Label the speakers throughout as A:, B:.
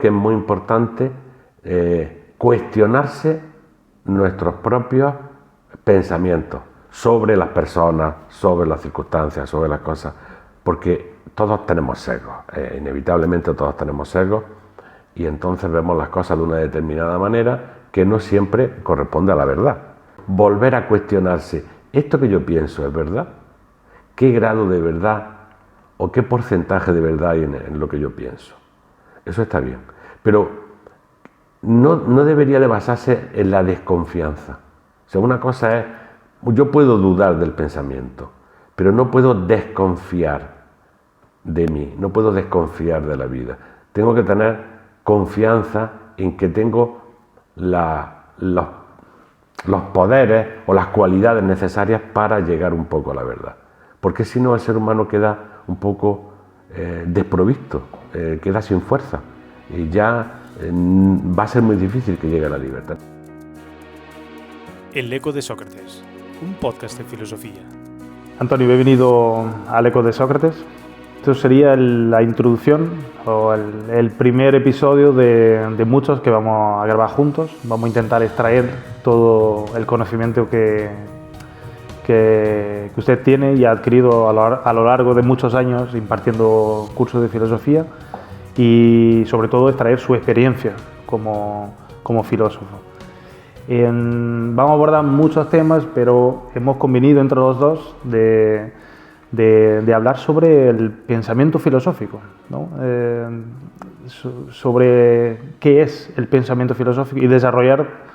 A: que es muy importante cuestionarse nuestros propios pensamientos sobre las personas, sobre las circunstancias, sobre las cosas, porque todos tenemos sesgos, inevitablemente todos tenemos sesgos, y entonces vemos las cosas de una determinada manera que no siempre corresponde a la verdad. Volver a cuestionarse, ¿esto que yo pienso es verdad? ¿Qué grado de verdad o qué porcentaje de verdad hay en lo que yo pienso? Eso está bien, pero no debería de basarse en la desconfianza. O sea, una cosa es, yo puedo dudar del pensamiento, pero no puedo desconfiar de mí, no puedo desconfiar de la vida. Tengo que tener confianza en que tengo los poderes o las cualidades necesarias para llegar un poco a la verdad. Porque si no, el ser humano queda un poco desprovisto, queda sin fuerza y ya va a ser muy difícil que llegue a la libertad.
B: El eco de Sócrates, un podcast de filosofía.
C: Antonio, bienvenido al eco de Sócrates. Esto sería la introducción o el primer episodio de muchos que vamos a grabar juntos. Vamos a intentar extraer todo el conocimiento que usted tiene y ha adquirido a lo largo de muchos años impartiendo cursos de filosofía y sobre todo extraer su experiencia como filósofo. Vamos a abordar muchos temas, pero hemos convenido entre los dos de hablar sobre el pensamiento filosófico, ¿no? Sobre qué es el pensamiento filosófico y desarrollar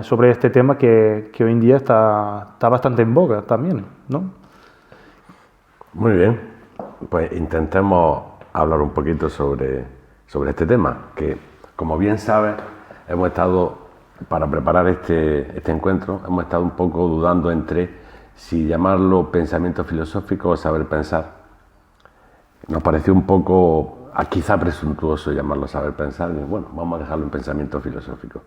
C: sobre este tema que hoy en día está bastante en boga también, ¿no?
A: Muy bien, pues intentemos hablar un poquito sobre este tema, que como bien sabes, hemos estado, para preparar este encuentro, hemos estado un poco dudando entre si llamarlo pensamiento filosófico o saber pensar. Nos pareció un poco, quizá presuntuoso llamarlo saber pensar, y bueno, vamos a dejarlo en pensamiento filosófico.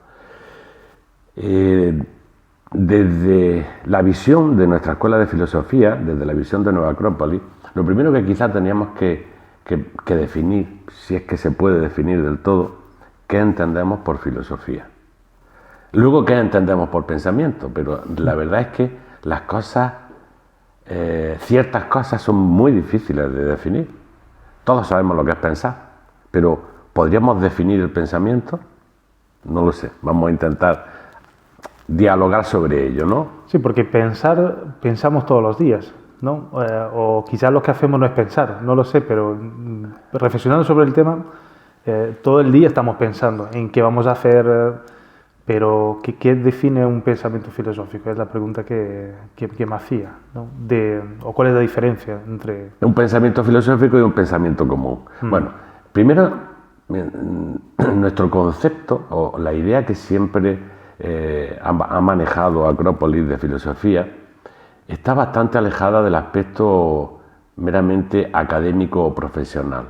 A: Desde la visión de nuestra escuela de filosofía, desde la visión de Nueva Acrópolis, lo primero que quizá teníamos que definir, si es que se puede definir del todo, qué entendemos por filosofía. Luego, qué entendemos por pensamiento, pero la verdad es que las cosas, ciertas cosas son muy difíciles de definir. Todos sabemos lo que es pensar, pero ¿podríamos definir el pensamiento? No lo sé, vamos a intentar dialogar sobre ello, ¿no?
C: Sí, porque pensamos todos los días, ¿no? O quizás lo que hacemos no es pensar, no lo sé, pero reflexionando sobre el tema, todo el día estamos pensando en qué vamos a hacer. Pero, ¿qué define un pensamiento filosófico? Es la pregunta que me hacía, ¿no? ¿O cuál es la diferencia entre
A: un pensamiento filosófico y un pensamiento común? Bueno, primero, nuestro concepto, o la idea que siempre ha manejado Acrópolis de filosofía, está bastante alejada del aspecto meramente académico o profesional.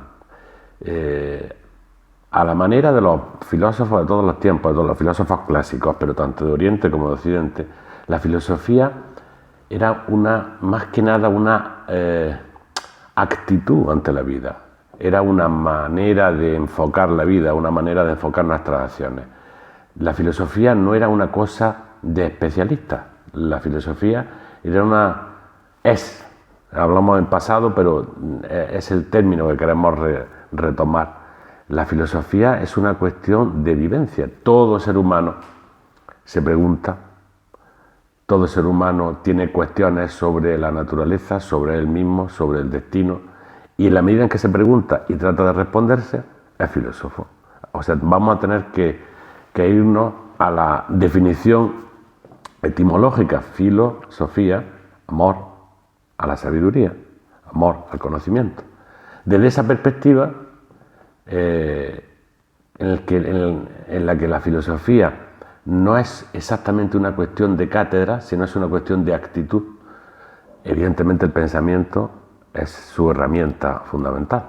A: A la manera de los filósofos de todos los tiempos, de los filósofos clásicos, pero tanto de Oriente como de Occidente, la filosofía era más que nada una actitud ante la vida. Era una manera de enfocar la vida, una manera de enfocar nuestras acciones. La filosofía no era una cosa de especialistas. La filosofía hablamos en pasado, pero es el término que queremos retomar. La filosofía es una cuestión de vivencia. Todo ser humano se pregunta, todo ser humano tiene cuestiones sobre la naturaleza, sobre él mismo, sobre el destino, y en la medida en que se pregunta y trata de responderse, es filósofo. O sea, vamos a tener que irnos a la definición etimológica: filosofía, amor a la sabiduría, amor al conocimiento. Desde esa perspectiva, en la que la filosofía no es exactamente una cuestión de cátedra, sino es una cuestión de actitud. Evidentemente el pensamiento es su herramienta fundamental,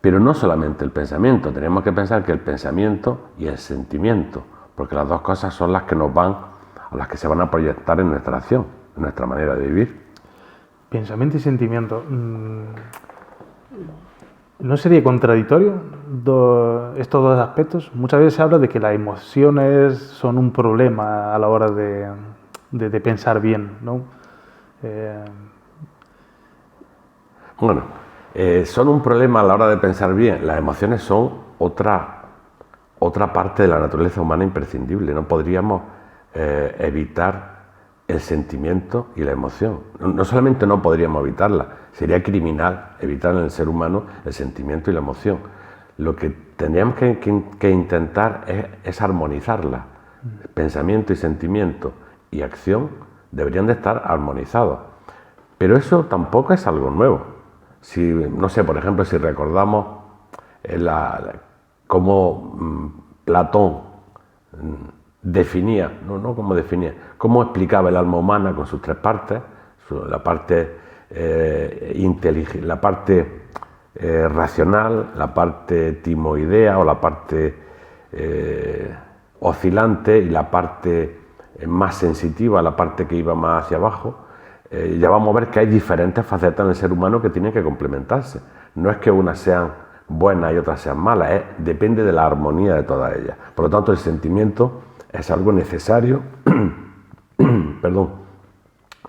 A: pero no solamente el pensamiento. Tenemos que pensar que el pensamiento y el sentimiento, porque las dos cosas son las que las que se van a proyectar en nuestra acción, en nuestra manera de vivir.
C: Pensamiento y sentimiento. ¿No sería contradictorio estos dos aspectos, muchas veces se habla de que las emociones son un problema a la hora de pensar bien, ¿no?
A: Bueno, son un problema a la hora de pensar bien. Las emociones son otra parte de la naturaleza humana imprescindible. No podríamos evitar el sentimiento y la emoción. No solamente no podríamos evitarla, sería criminal evitar en el ser humano el sentimiento y la emoción. Lo que tendríamos que intentar es armonizarla. Pensamiento y sentimiento y acción deberían de estar armonizados. Pero eso tampoco es algo nuevo. No sé, por ejemplo, si recordamos cómo Platón definía, cómo explicaba el alma humana con sus tres partes, la parte la parte racional, la parte timoidea o la parte oscilante y la parte más sensitiva, la parte que iba más hacia abajo. Ya vamos a ver que hay diferentes facetas en el ser humano que tienen que complementarse. No es que unas sean buenas y otras sean malas, depende de la armonía de todas ellas. Por lo tanto, el sentimiento es algo necesario perdón,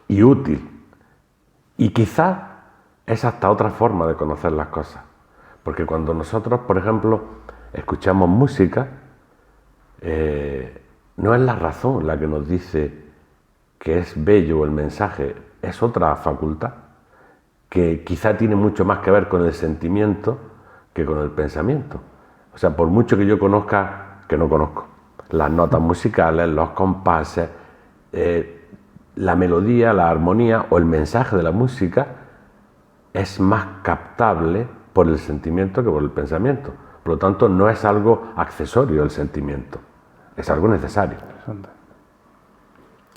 A: y útil. Y quizás es hasta otra forma de conocer las cosas. Porque cuando nosotros, por ejemplo, escuchamos música, no es la razón la que nos dice que es bello el mensaje, es otra facultad que quizá tiene mucho más que ver con el sentimiento que con el pensamiento. O sea, por mucho que yo conozca, que no conozco, las notas musicales, los compases, la melodía, la armonía o el mensaje de la música es más captable por el sentimiento que por el pensamiento. Por lo tanto, no es algo accesorio el sentimiento, es algo necesario.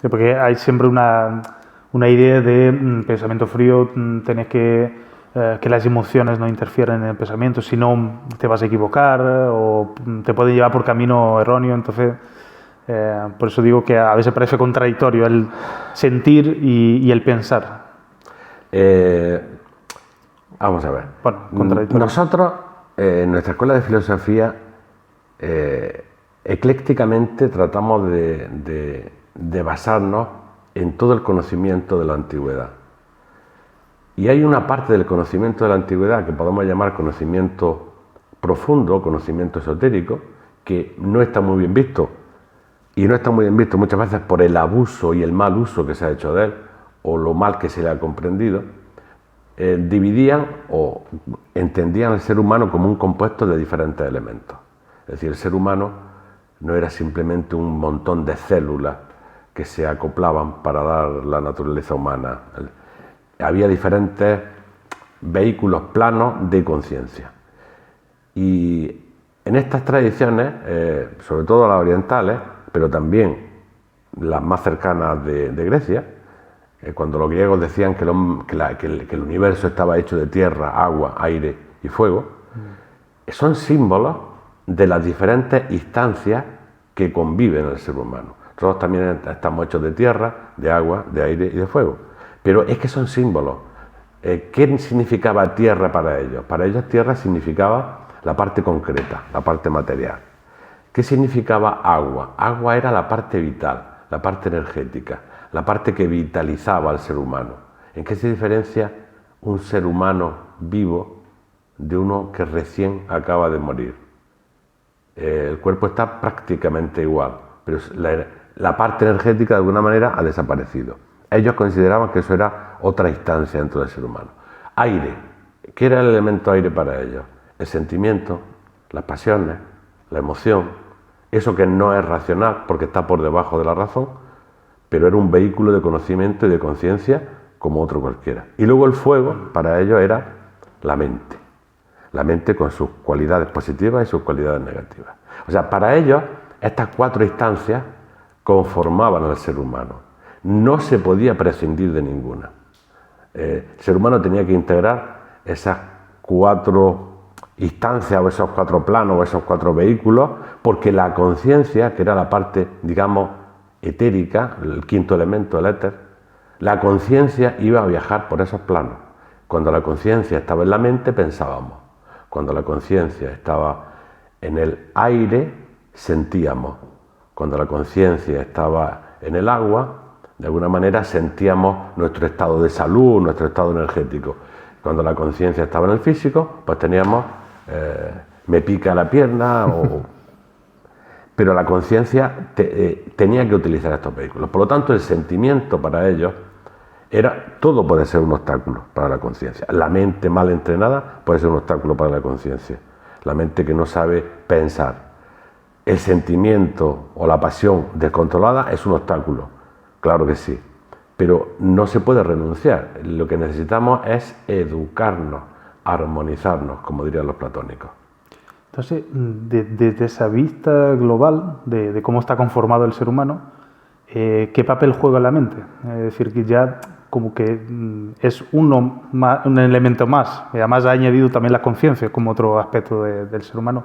C: Sí, porque hay siempre una idea de pensamiento frío, tenés que las emociones no interfieren en el pensamiento, si no te vas a equivocar o te pueden llevar por camino erróneo. Entonces, por eso digo que a veces parece contradictorio el sentir y el pensar.
A: Vamos a ver.
C: Bueno, contradictorio.
A: Nosotros, en nuestra escuela de filosofía, eclécticamente tratamos de basarnos en todo el conocimiento de la antigüedad. Y hay una parte del conocimiento de la antigüedad que podemos llamar conocimiento profundo, conocimiento esotérico, que no está muy bien visto. Y no está muy bien visto muchas veces por el abuso y el mal uso que se ha hecho de él, o lo mal que se le ha comprendido. Dividían o entendían al ser humano como un compuesto de diferentes elementos. Es decir, el ser humano no era simplemente un montón de células que se acoplaban para dar la naturaleza humana. Había diferentes vehículos planos de conciencia. Y en estas tradiciones, sobre todo las orientales, pero también las más cercanas de Grecia, cuando los griegos decían que el universo estaba hecho de tierra, agua, aire y fuego, son símbolos de las diferentes instancias que conviven en el ser humano. Nosotros también estamos hechos de tierra, de agua, de aire y de fuego. Pero es que son símbolos. ¿Qué significaba tierra para ellos? Para ellos tierra significaba la parte concreta, la parte material. ¿Qué significaba agua? Agua era la parte vital, la parte energética, la parte que vitalizaba al ser humano. ¿En qué se diferencia un ser humano vivo de uno que recién acaba de morir? El cuerpo está prácticamente igual, pero la parte energética de alguna manera ha desaparecido. Ellos consideraban que eso era otra instancia dentro del ser humano. Aire. ¿Qué era el elemento aire para ellos? El sentimiento, las pasiones, la emoción, eso que no es racional porque está por debajo de la razón, pero era un vehículo de conocimiento y de conciencia como otro cualquiera. Y luego el fuego para ellos era la mente con sus cualidades positivas y sus cualidades negativas. O sea, para ellos estas cuatro instancias conformaban al ser humano. No se podía prescindir de ninguna. El ser humano tenía que integrar esas cuatro instancias o esos cuatro planos o esos cuatro vehículos, porque la conciencia, que era la parte, digamos, etérica, el quinto elemento, el éter, la conciencia iba a viajar por esos planos. Cuando la conciencia estaba en la mente, pensábamos. Cuando la conciencia estaba en el aire, sentíamos. Cuando la conciencia estaba en el agua, de alguna manera sentíamos nuestro estado de salud, nuestro estado energético. Cuando la conciencia estaba en el físico, pues teníamos, me pica la pierna, pero la conciencia tenía que utilizar estos vehículos. Por lo tanto, el sentimiento para ellos todo puede ser un obstáculo para la conciencia. La mente mal entrenada puede ser un obstáculo para la conciencia. La mente que no sabe pensar. El sentimiento o la pasión descontrolada es un obstáculo, claro que sí, pero no se puede renunciar. Lo que necesitamos es educarnos, armonizarnos, como dirían los platónicos.
C: Entonces, desde esa vista global de cómo está conformado el ser humano, ¿qué papel juega la mente? Es decir, que ya como que es un elemento más, y además ha añadido también la conciencia como otro aspecto del ser humano.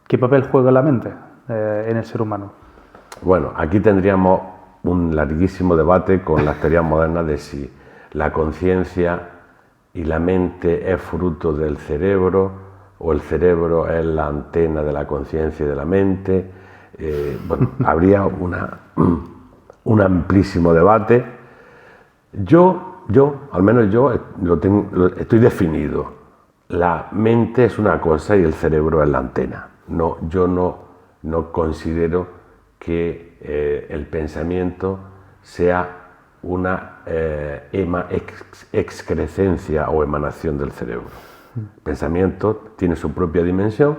C: ¿Qué papel juega la mente en el ser humano?
A: Bueno, aquí tendríamos un larguísimo debate con las teorías modernas de si la conciencia y la mente es fruto del cerebro o el cerebro es la antena de la conciencia y de la mente. Bueno, habría un amplísimo debate. Al menos yo estoy definido. La mente es una cosa y el cerebro es la antena. Yo no considero que el pensamiento sea una excrescencia o emanación del cerebro. El pensamiento tiene su propia dimensión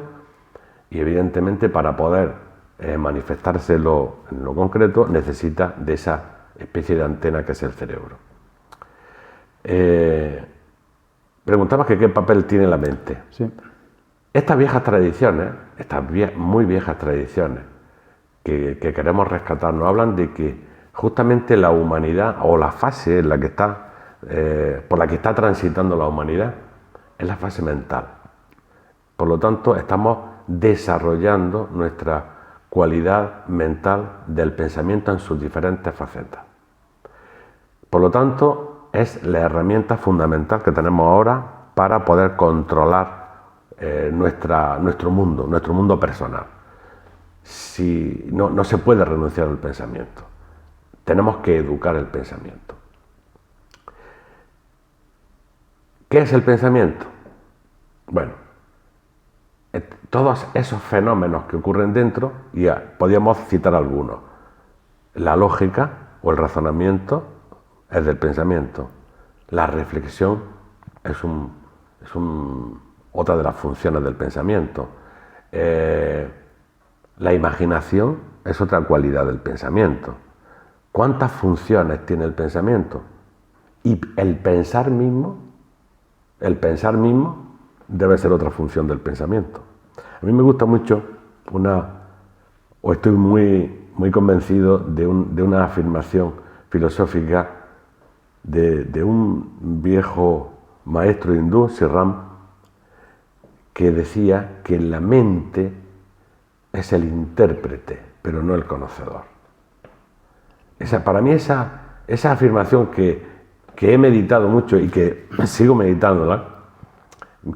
A: y evidentemente para poder manifestárselo en lo concreto necesita de esa especie de antena que es el cerebro. Preguntabas que qué papel tiene la mente.
C: Sí.
A: Estas viejas tradiciones, muy viejas tradiciones que queremos rescatar, nos hablan de que justamente la humanidad o la fase en la que por la que está transitando la humanidad es la fase mental. Por lo tanto, estamos desarrollando nuestra cualidad mental del pensamiento en sus diferentes facetas. Por lo tanto, es la herramienta fundamental que tenemos ahora para poder controlar nuestro mundo personal. No se puede renunciar al pensamiento. Tenemos que educar el pensamiento. ¿Qué es el pensamiento? Bueno, todos esos fenómenos que ocurren dentro, y podríamos citar algunos. La lógica o el razonamiento es del pensamiento. La reflexión es otra de las funciones del pensamiento. La imaginación es otra cualidad del pensamiento. ¿Cuántas funciones tiene el pensamiento? Y el pensar mismo debe ser otra función del pensamiento. A mí me gusta mucho estoy muy convencido de una afirmación filosófica de un viejo maestro hindú, Sri Ram, que decía que la mente es el intérprete, pero no el conocedor. Para mí esa afirmación que he meditado mucho y que sigo meditándola,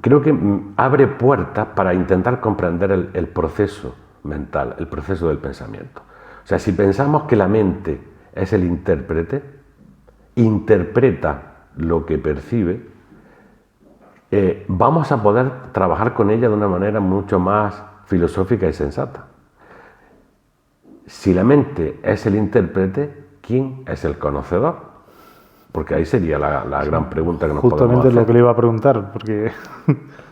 A: creo que abre puertas para intentar comprender el proceso mental, el proceso del pensamiento. O sea, si pensamos que la mente es el intérprete, interpreta lo que percibe, vamos a poder trabajar con ella de una manera mucho más filosófica y sensata. Si la mente es el intérprete, ¿quién es el conocedor? Porque ahí sería la gran pregunta que nos podemos hacer.
C: Justamente es lo que le iba a preguntar, porque...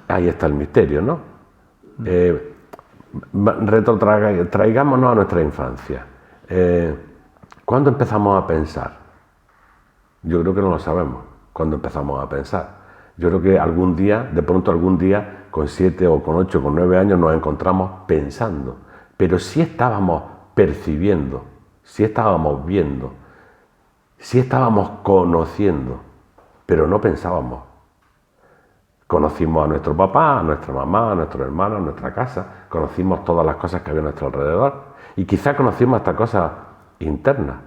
A: Ahí está el misterio, ¿no? Traigámonos a nuestra infancia. ¿Cuándo empezamos a pensar? Yo creo que no lo sabemos, cuándo empezamos a pensar. Yo creo que de pronto algún día, con 7 o con 8 o con 9 años, nos encontramos pensando. Pero sí estábamos percibiendo, sí estábamos viendo, sí estábamos conociendo, pero no pensábamos. Conocimos a nuestro papá, a nuestra mamá, a nuestros hermanos, a nuestra casa, conocimos todas las cosas que había a nuestro alrededor y quizá conocimos hasta cosas internas,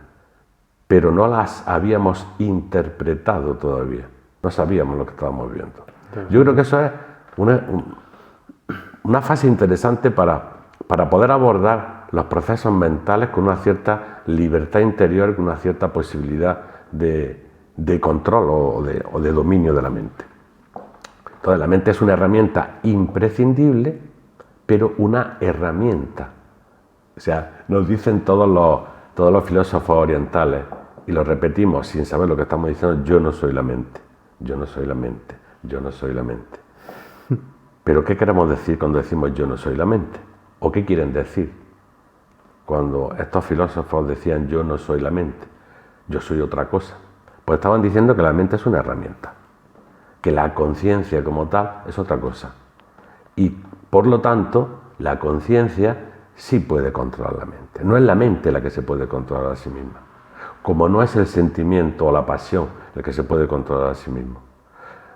A: pero no las habíamos interpretado todavía, no sabíamos lo que estábamos viendo. Yo creo que eso es una fase interesante para poder abordar los procesos mentales con una cierta libertad interior, con una cierta posibilidad de control o de dominio de la mente. Entonces, la mente es una herramienta imprescindible, pero una herramienta. O sea, nos dicen todos los filósofos orientales, y lo repetimos sin saber lo que estamos diciendo: yo no soy la mente, yo no soy la mente, yo no soy la mente. Pero ¿qué queremos decir cuando decimos yo no soy la mente? ¿O qué quieren decir cuando estos filósofos decían yo no soy la mente, yo soy otra cosa? Pues estaban diciendo que la mente es una herramienta, que la conciencia como tal es otra cosa. Y por lo tanto, la conciencia sí puede controlar la mente. No es la mente la que se puede controlar a sí misma, como no es el sentimiento o la pasión el que se puede controlar a sí mismo.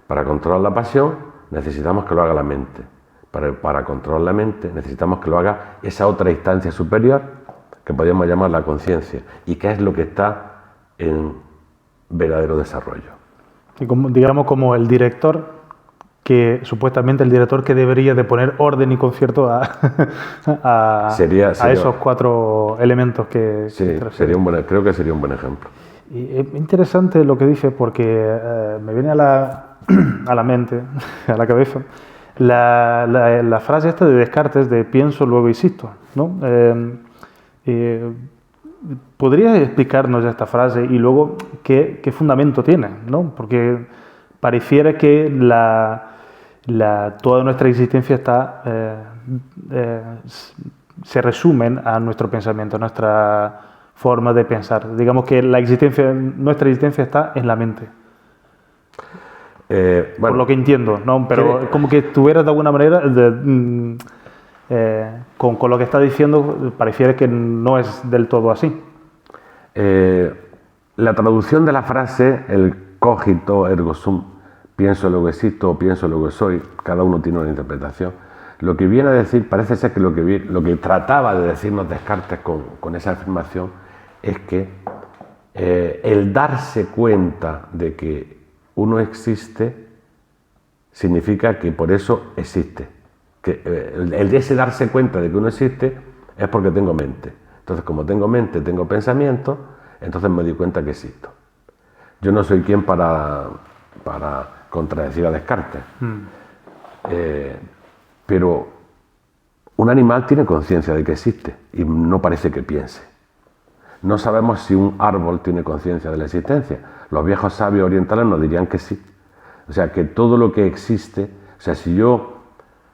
A: Para controlar la pasión necesitamos que lo haga la mente. Para controlar la mente necesitamos que lo haga esa otra instancia superior que podríamos llamar la conciencia, y que es lo que está en verdadero desarrollo.
C: Y digamos como el director, que supuestamente el director que debería de poner orden y concierto a esos 4 elementos que...
A: Sí, creo que sería un buen ejemplo.
C: Y es interesante lo que dice, porque me viene a la mente, a la cabeza, la frase esta de Descartes de pienso, luego existo, ¿no? ¿Podrías explicarnos esta frase y luego qué fundamento tiene, ¿no? Porque pareciera que toda nuestra existencia se resume a nuestro pensamiento, a nuestra forma de pensar. Digamos que nuestra existencia está en la mente.
A: Bueno,
C: por lo que entiendo, ¿no? Pero como que tuvieras de alguna manera, con lo que está diciendo, pareciera que no es del todo así.
A: La traducción de la frase, el cogito ergo sum, pienso luego existo o pienso luego soy, cada uno tiene una interpretación. Lo que viene a decir, parece ser que lo que trataba de decirnos Descartes con esa afirmación es que el darse cuenta de que uno existe significa que por eso existe. Que el de ese darse cuenta de que uno existe es porque tengo mente. Entonces, como tengo mente, tengo pensamiento, entonces me doy cuenta que existo. Yo no soy quien para contradecir a Descartes. Pero un animal tiene conciencia de que existe y no parece que piense. No sabemos si un árbol tiene conciencia de la existencia. Los viejos sabios orientales nos dirían que sí. O sea, que todo lo que existe, o sea, si yo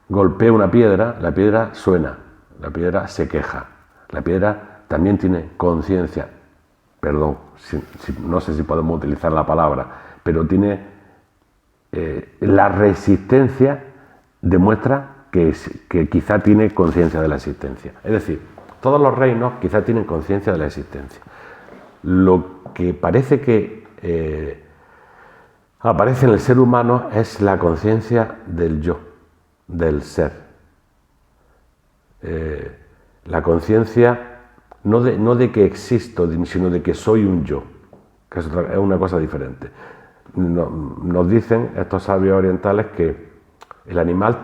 A: golpeo una piedra, la piedra suena, la piedra se queja, la piedra también tiene conciencia. Perdón, no sé si podemos utilizar la palabra, pero tiene la resistencia demuestra que quizá tiene conciencia de la existencia. Es decir, todos los reinos quizá tienen conciencia de la existencia. Lo que parece que aparece en el ser humano es la conciencia del yo, del ser. La conciencia no de que existo, sino de que soy un yo, que es una cosa diferente. Nos dicen estos sabios orientales que el animal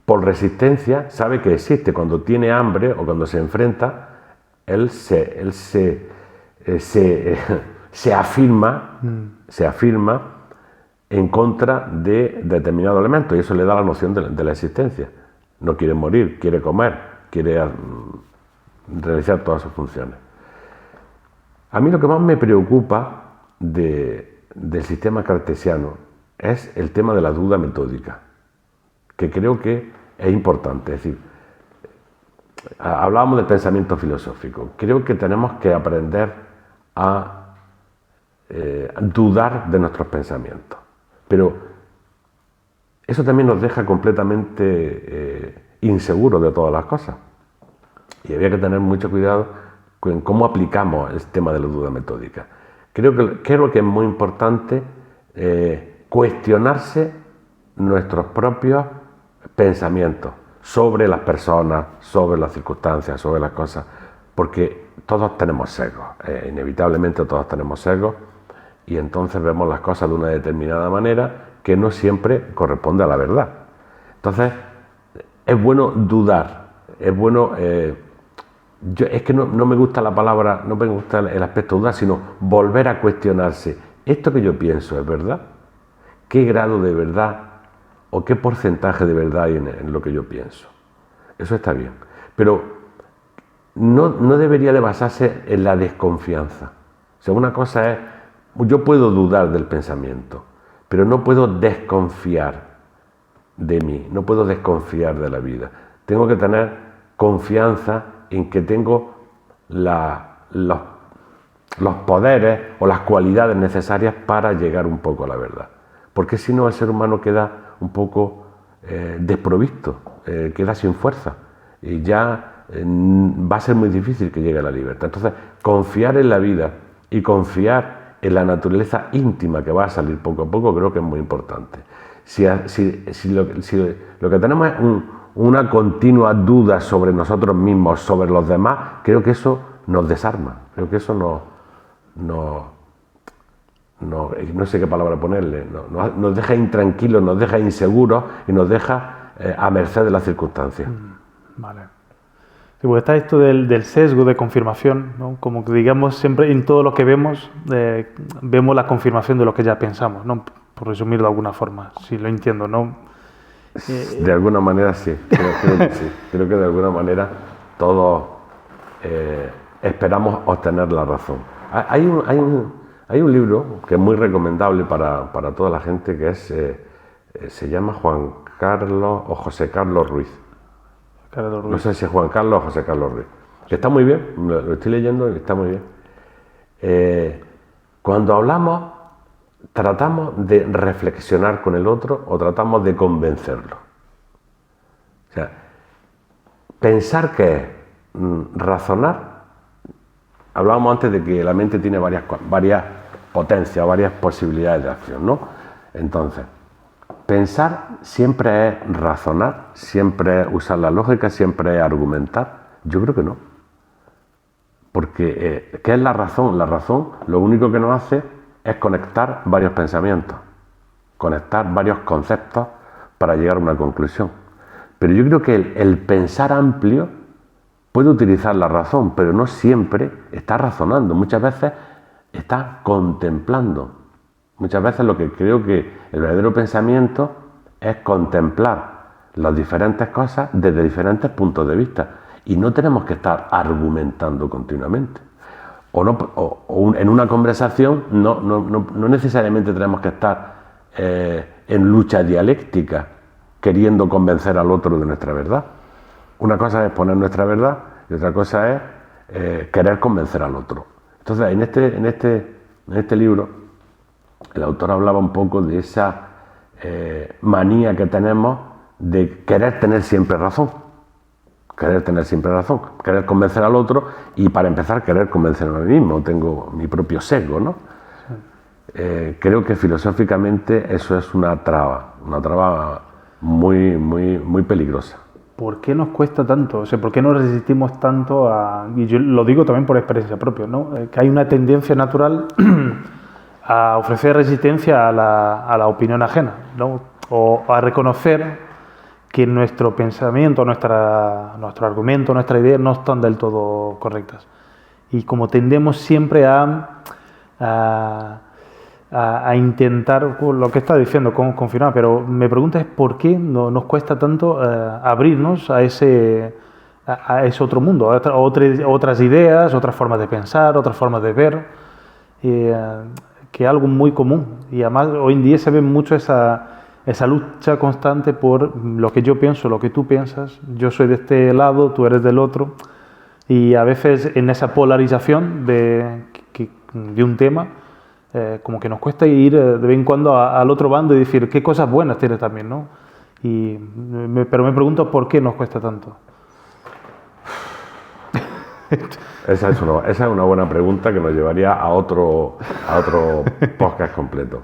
A: por resistencia sabe que existe. Cuando tiene hambre o cuando se enfrenta, él se afirma en contra de determinado elemento, y eso le da la noción de la existencia. No quiere morir, quiere comer, quiere realizar todas sus funciones. A mí lo que más me preocupa del sistema cartesiano es el tema de la duda metódica, que creo que es importante. Es decir, hablábamos del pensamiento filosófico. Creo que tenemos que aprender a dudar de nuestros pensamientos. Pero eso también nos deja completamente inseguros de todas las cosas. Y había que tener mucho cuidado con cómo aplicamos el tema de la duda metódica. Creo que es muy importante cuestionarse nuestros propios pensamientos sobre las personas, sobre las circunstancias, sobre las cosas, porque todos tenemos sesgos, inevitablemente todos tenemos sesgos, y entonces vemos las cosas de una determinada manera que no siempre corresponde a la verdad. Entonces, es bueno dudar, es bueno... es que no me gusta la palabra, no me gusta el aspecto dudar, sino volver a cuestionarse. ¿Esto que yo pienso es verdad? ¿Qué grado de verdad o qué porcentaje de verdad hay en lo que yo pienso? Eso está bien. Pero no debería de basarse en la desconfianza. O sea, una cosa es, yo puedo dudar del pensamiento, pero no puedo desconfiar de mí, no puedo desconfiar de la vida. Tengo que tener confianza en que tengo los poderes o las cualidades necesarias para llegar un poco a la verdad. Porque si no, el ser humano queda un poco desprovisto, queda sin fuerza y ya va a ser muy difícil que llegue a la libertad. Entonces, confiar en la vida y confiar en la naturaleza íntima que va a salir poco a poco creo que es muy importante. Si lo que tenemos es una continua duda sobre nosotros mismos, sobre los demás, creo que eso nos desarma, creo que eso no sé qué palabra ponerle, nos deja intranquilos, nos deja inseguros y nos deja a merced de las circunstancias.
C: Vale. Sí, pues está esto del sesgo de confirmación, ¿no? Como que digamos siempre en todo lo que vemos, vemos la confirmación de lo que ya pensamos, ¿no? Por resumirlo de alguna forma, si lo entiendo, ¿no?
A: De alguna manera sí, creo que sí. Creo que de alguna manera todos esperamos obtener la razón. Hay un libro que es muy recomendable para toda la gente que se llama Juan Carlos o José Carlos Ruiz. No sé si es Juan Carlos o José Carlos Ruiz. Que está muy bien, lo estoy leyendo y está muy bien. Cuando hablamos, tratamos de reflexionar con el otro o tratamos de convencerlo. O sea, pensar que es razonar. Hablábamos antes de que la mente tiene varias potencias, varias posibilidades de acción, ¿no? Entonces, pensar siempre es razonar, siempre es usar la lógica, siempre es argumentar. Yo creo que no. Porque, ¿qué es la razón? La razón lo único que nos hace es conectar varios pensamientos, conectar varios conceptos para llegar a una conclusión. Pero yo creo que el pensar amplio puede utilizar la razón, pero no siempre está razonando. Muchas veces está contemplando. Muchas veces lo que creo que el verdadero pensamiento es contemplar las diferentes cosas desde diferentes puntos de vista. Y no tenemos que estar argumentando continuamente. En una conversación no necesariamente tenemos que estar en lucha dialéctica queriendo convencer al otro de nuestra verdad. Una cosa es exponer nuestra verdad y otra cosa es querer convencer al otro. Entonces, en este libro, el autor hablaba un poco de esa manía que tenemos de querer tener siempre razón. Querer convencer al otro y, para empezar, querer convencerme a mí mismo. Tengo mi propio sesgo, ¿no? Sí. Creo que filosóficamente eso es una traba muy, muy, muy peligrosa.
C: ¿Por qué nos cuesta tanto? O sea, ¿por qué nos resistimos tanto a...? Y yo lo digo también por experiencia propia, ¿no? Que hay una tendencia natural a ofrecer resistencia a la opinión ajena, ¿no? O a reconocer que nuestro pensamiento, nuestro argumento, nuestra idea no están del todo correctas. Y como tendemos siempre a intentar, lo que está diciendo, confirmar, pero me pregunta es por qué nos cuesta tanto abrirnos a ese otro mundo, a otras ideas, otras formas de pensar, otras formas de ver, que es algo muy común. Y además hoy en día se ve mucho esa lucha constante por lo que yo pienso, lo que tú piensas. Yo soy de este lado, tú eres del otro. Y a veces en esa polarización de un tema, como que nos cuesta ir de vez en cuando al otro bando y decir qué cosas buenas tiene también, ¿no? Pero me pregunto por qué nos cuesta tanto.
A: Esa es una buena pregunta que nos llevaría a otro podcast completo.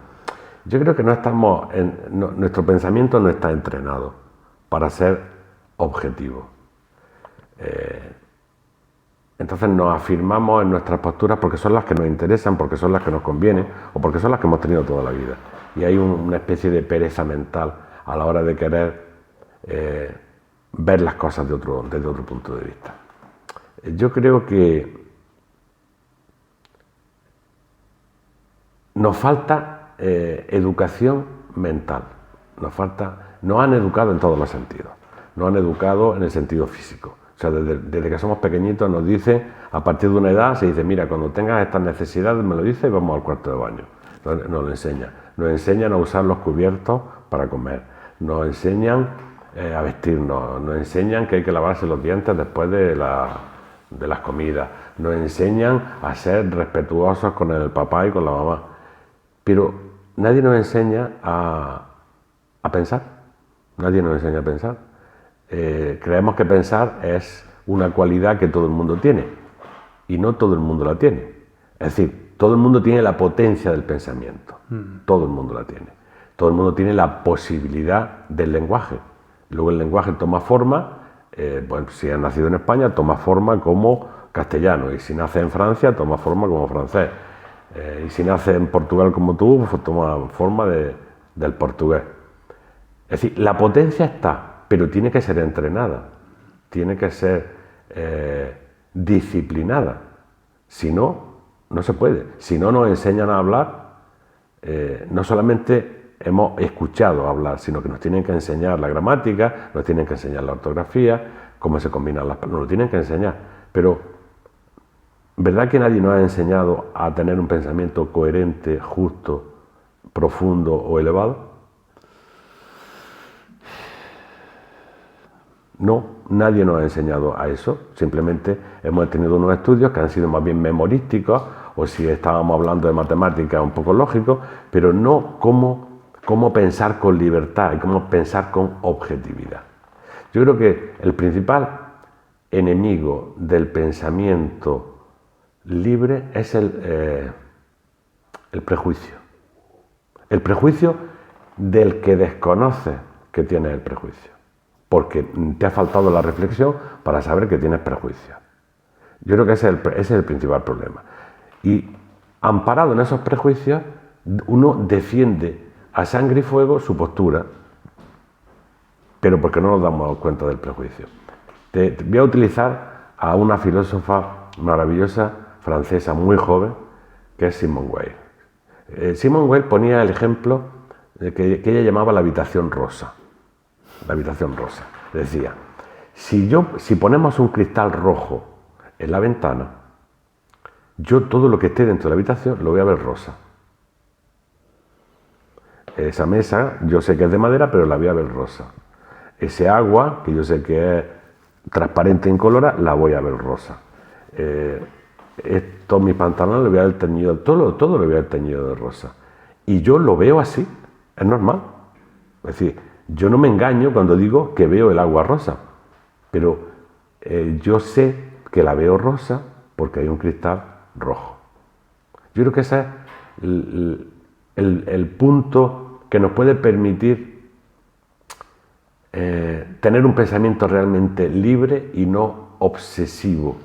A: Yo creo que nuestro pensamiento no está entrenado para ser objetivo. Entonces nos afirmamos en nuestras posturas porque son las que nos interesan, porque son las que nos convienen o porque son las que hemos tenido toda la vida. Y hay una especie de pereza mental a la hora de querer ver las cosas desde otro punto de vista. Yo creo que nos falta educación mental, nos han educado en todos los sentidos, nos han educado en el sentido físico. O sea, desde que somos pequeñitos nos dicen, a partir de una edad se dice, mira, cuando tengas estas necesidades me lo dices y vamos al cuarto de baño. Nos lo enseñan a usar los cubiertos para comer, nos enseñan a vestirnos, nos enseñan que hay que lavarse los dientes después de las comidas, nos enseñan a ser respetuosos con el papá y con la mamá, pero nadie nos enseña a pensar, nadie nos enseña a pensar. Creemos que pensar es una cualidad que todo el mundo tiene y no todo el mundo la tiene. Es decir, todo el mundo tiene la potencia del pensamiento, todo el mundo la tiene. Todo el mundo tiene la posibilidad del lenguaje. Luego el lenguaje toma forma, bueno, si has nacido en España, toma forma como castellano, y si nace en Francia, toma forma como francés, y si nace en Portugal como tú, pues toma forma del portugués. Es decir, la potencia está, pero tiene que ser entrenada, tiene que ser disciplinada. Si no, no se puede. Si no nos enseñan a hablar, no solamente hemos escuchado hablar, sino que nos tienen que enseñar la gramática, nos tienen que enseñar la ortografía, cómo se combinan las palabras, nos lo tienen que enseñar. Pero, ¿verdad que nadie nos ha enseñado a tener un pensamiento coherente, justo, profundo o elevado? No, nadie nos ha enseñado a eso. Simplemente hemos tenido unos estudios que han sido más bien memorísticos, o si estábamos hablando de matemáticas, un poco lógicos, pero no cómo pensar con libertad y cómo pensar con objetividad. Yo creo que el principal enemigo del pensamiento libre es el prejuicio. El prejuicio del que desconoce que tiene el prejuicio, porque te ha faltado la reflexión para saber que tienes prejuicio. Yo creo que ese es el principal problema. Y amparado en esos prejuicios, uno defiende a sangre y fuego su postura, pero porque no nos damos cuenta del prejuicio. Te voy a utilizar a una filósofa maravillosa, francesa, muy joven, que es Simone Weil. Simone Weil ponía el ejemplo de que ella llamaba la habitación rosa. La habitación rosa. Decía, si ponemos un cristal rojo en la ventana, yo todo lo que esté dentro de la habitación lo voy a ver rosa. Esa mesa, yo sé que es de madera, pero la voy a ver rosa. Ese agua, que yo sé que es transparente e incolora, la voy a ver rosa. Estos mis pantalones, le voy a ver teñido, todo le voy a ver teñido de rosa. Y yo lo veo así, es normal. Es decir, yo no me engaño cuando digo que veo el agua rosa, pero yo sé que la veo rosa porque hay un cristal rojo. Yo creo que ese es el punto que nos puede permitir tener un pensamiento realmente libre y no obsesivo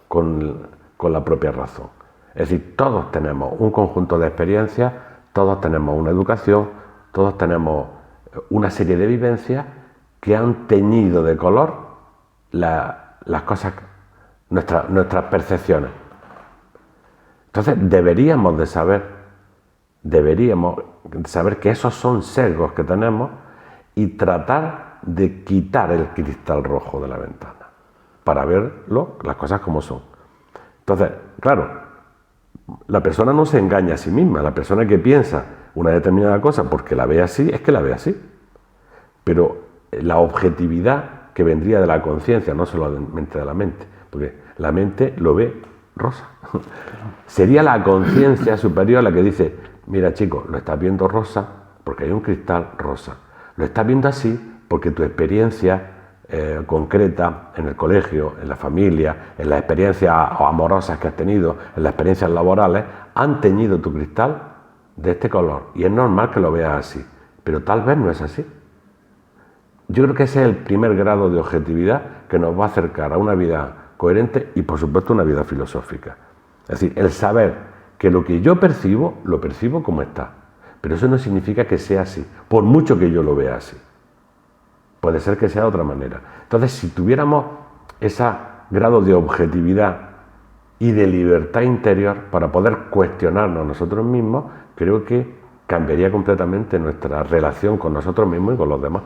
A: con la propia razón. Es decir, todos tenemos un conjunto de experiencias, todos tenemos una educación, todos tenemos una serie de vivencias que han teñido de color las cosas, nuestras percepciones. Entonces deberíamos saber que esos son sesgos que tenemos y tratar de quitar el cristal rojo de la ventana para verlo, las cosas como son. Entonces, claro, la persona no se engaña a sí misma. La persona que piensa una determinada cosa porque la ve así, es que la ve así. Pero la objetividad que vendría de la conciencia, no solamente de la mente, porque la mente lo ve rosa. Sería la conciencia superior la que dice, mira chico, lo estás viendo rosa porque hay un cristal rosa. Lo estás viendo así porque tu experiencia concreta en el colegio, en la familia, en las experiencias amorosas que has tenido, en las experiencias laborales, han teñido tu cristal de este color. Y es normal que lo veas así, pero tal vez no es así. Yo creo que ese es el primer grado de objetividad que nos va a acercar a una vida coherente y, por supuesto, una vida filosófica. Es decir, el saber que lo que yo percibo, lo percibo como está. Pero eso no significa que sea así, por mucho que yo lo vea así. puede ser que sea de otra manera. Entonces, si tuviéramos ese grado de objetividad y de libertad interior para poder cuestionarnos nosotros mismos, creo que cambiaría completamente nuestra relación con nosotros mismos y con los demás.